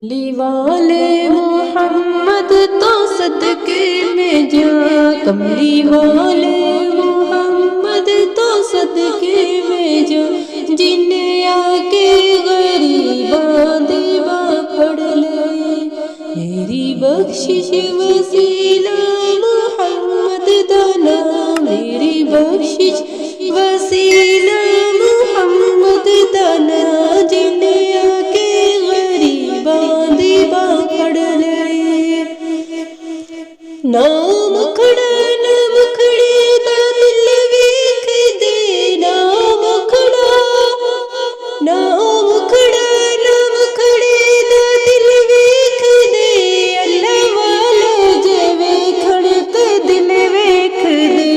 کملی والے محمد تو صدقے میں جا، کملی والے محمد تو صدقے میں جا، جنہیں آ کے غریباں دیواں پڑھ لے، میری بخشش وسیلہ محمد دانا، میری بخشش وسیلہ محمد دانا، جنہیں آ کے غریباں دیواں پڑھ لے، نام کھڑا نام کھڑے دا دل ویکھ دے، نام کھڑا نام کھڑا نام کھڑے دا دل ویکھ دے، اللہ والا جے ویکھن تے دل ویکھ دے،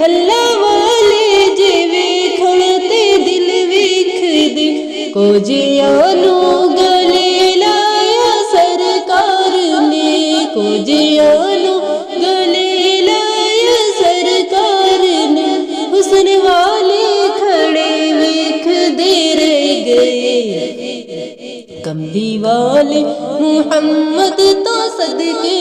اللہ والے جے ویکھن تے دل ویکھ دے، کوجیانو گلے لایا سرکار نے، کوجیانو گلے لایا سرکار نے، حسن والے کھڑے ویکھ دے رہ گئے، کملی والے محمد تو صدقے